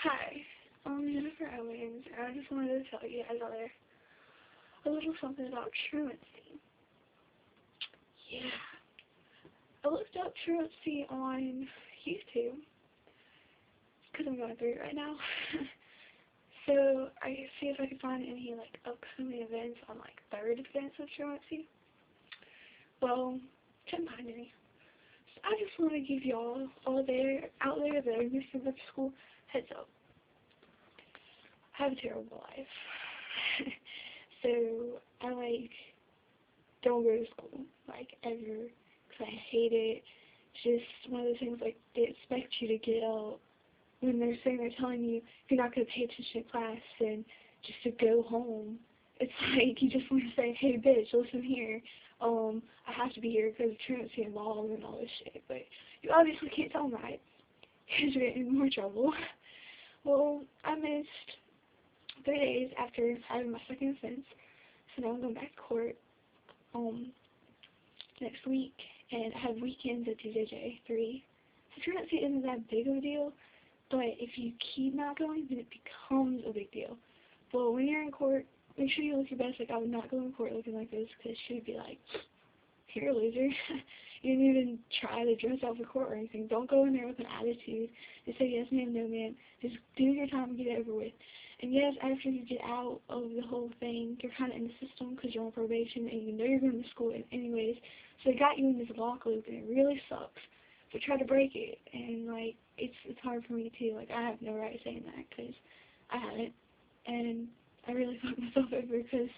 Hi, I'm Jennifer Owens, and I just wanted to tell you guys a little something about truancy. Yeah, I looked up truancy on YouTube, because I'm going through it right now. So I see if I can find any upcoming events on third events of truancy. Well, couldn't find any. So I just want to give y'all out there that are missing from school heads up. I have a terrible life. So I don't go to school ever because I hate it. It's just one of those things they expect you to get out when they're telling you you're not going to pay attention to class and just to go home. It's you just want to say, hey bitch, listen here. I have to be here because of truancy and law and all this shit, but you obviously can't tell them that because you're getting in more trouble. Well, I missed 3 days after having my second offense, so now I'm going back to court next week, and I have weekends at DJJ 3. So truancy isn't that big of a deal, but if you keep not going, then it becomes a big deal. Well, when you're in court, make sure you look your best. I would not go in court looking like this, because she would be like, you're a loser. You didn't even try to dress out for court or anything. Don't go in there with an attitude. Just say yes ma'am, no ma'am. Just do your time and get it over with. And yes, after you get out of the whole thing, you're kind of in the system because you're on probation and you know you're going to school anyways. So they got you in this lock loop and it really sucks. So try to break it. And it's hard for me too. I have no right saying that because I haven't. And I really fucked myself over because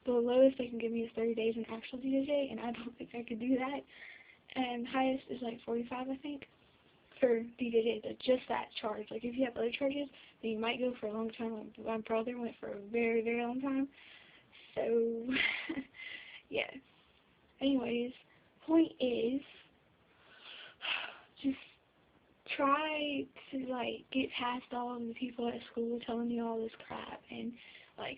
the lowest they can give me is 30 days in actual DJJ, and I don't think I could do that. And highest is 45, I think, for DJJ, just that charge. If you have other charges, then you might go for a long time. My brother went for a very, very long time. So, yeah. Anyways, point is, just try to, get past all of the people at school telling you all this crap. And,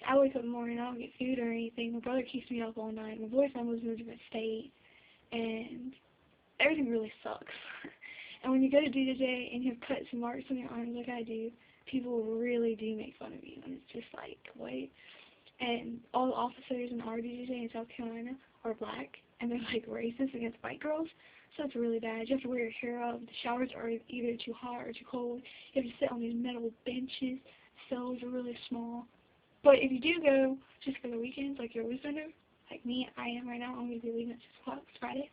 I wake up in the morning, I don't get food or anything. My brother keeps me up all night. My boyfriend lives in a different state. And everything really sucks. And when you go to DJJ and you have cuts and marks on your arms like I do, people really do make fun of you. And it's just what? And all the officers in our DJJ in South Carolina are black. And they're racist against white girls. So it's really bad. You have to wear your hair up. The showers are either too hot or too cold. You have to sit on these metal benches. Cells are really small. But if you do go just for the weekends, you're always going to, like me, I am right now. I'm going to be leaving at 6 o'clock. It's Friday.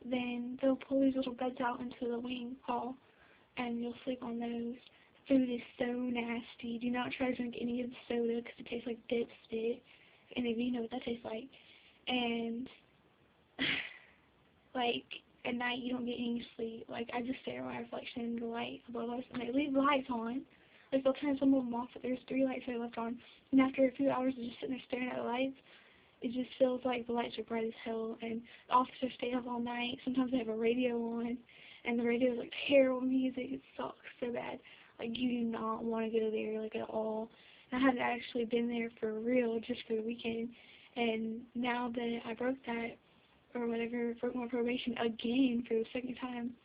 Then they'll pull these little beds out into the wing hall, and you'll sleep on those. Food is so nasty. Do not try to drink any of the soda because it tastes like dead spit. If any of you know what that tastes like. And, at night you don't get any sleep. I just stare at my reflection in the light above us, and they leave the lights on. They'll turn some of them off, but there's 3 lights that are left on. And after a few hours of just sitting there staring at the lights, it just feels like the lights are bright as hell, and the officers stay up all night. Sometimes they have a radio on, and the radio is terrible music. It sucks so bad. You do not want to go there, at all. And I had actually been there for real, just for the weekend, and now that I broke that, or whatever, broke my probation again for the second time,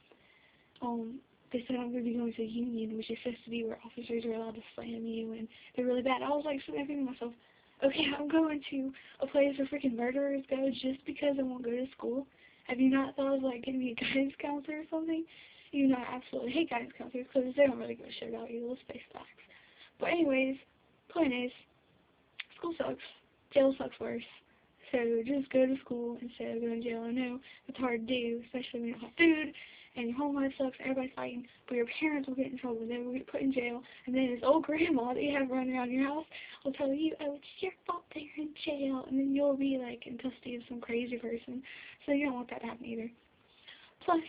they said I'm going to be going to the union, which is supposed to be where officers are allowed to slam you, and they're really bad. I was sitting there thinking to myself, okay, I'm going to a place where freaking murderers go just because I won't go to school. Have you not thought of getting me a guidance counselor or something? You know, I absolutely hate guidance counselors because they don't really give a shit about you. Let's face facts. But anyways, point is, school sucks. Jail sucks worse. So just go to school instead of going to jail. I know it's hard to do, especially when you don't have food and your home life sucks and everybody's fighting, but your parents will get in trouble and they will get put in jail, and then this old grandma that you have running around your house will tell you, oh, it's your fault they're in jail, and then you'll be in custody of some crazy person. So you don't want that to happen either. Plus,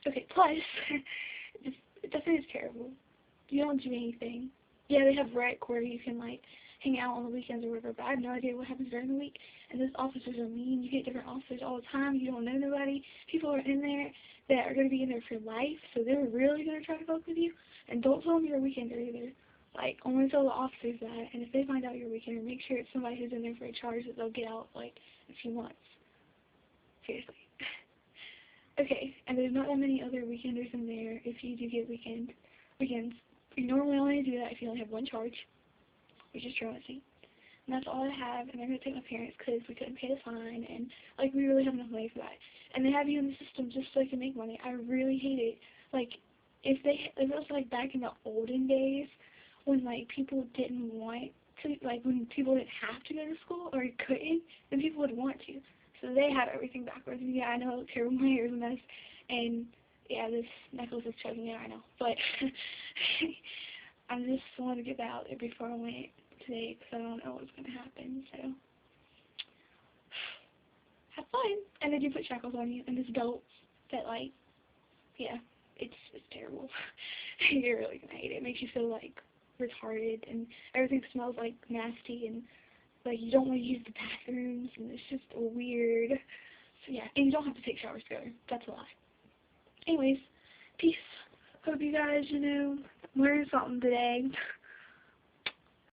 the food is terrible. You don't do anything. Yeah, they have rec where you can hang out on the weekends or whatever, but I have no idea what happens during the week. And those officers are mean. You get different officers all the time. You don't know nobody. People are in there that are going to be in there for life, so they're really going to try to fuck with you. And don't tell them you're a weekender either. Only tell the officers that, and if they find out you're a weekender, make sure it's somebody who's in there for a charge that they'll get out, in a few months. Seriously. Okay, and there's not that many other weekenders in there if you do get weekends. You normally only do that if you only have one charge, which is truancy. And that's all I have, and they're going to take my parents because we couldn't pay the fine, and, like, we really have enough money for that. And they have you in the system just so they can make money. I really hate it. Like, if it was, like, back in the olden days when, like, people didn't want to, like, when people didn't have to go to school or couldn't, then people would want to. So they have everything backwards. And yeah, I know, it's terrible, my hair is a mess, and yeah, this necklace is choking me, I know. But I just wanted to get that out there before I went today because I don't know what's going to happen, so have fun. And they do put shackles on you, and this belt that, like, yeah, it's terrible. You're really going to hate it. It makes you feel, like, retarded, and everything smells, like, nasty, and, like, you don't want to use the bathrooms, and it's just weird. So, yeah, and you don't have to take showers together. That's a lie. Anyways, peace. Hope you guys, learned something today.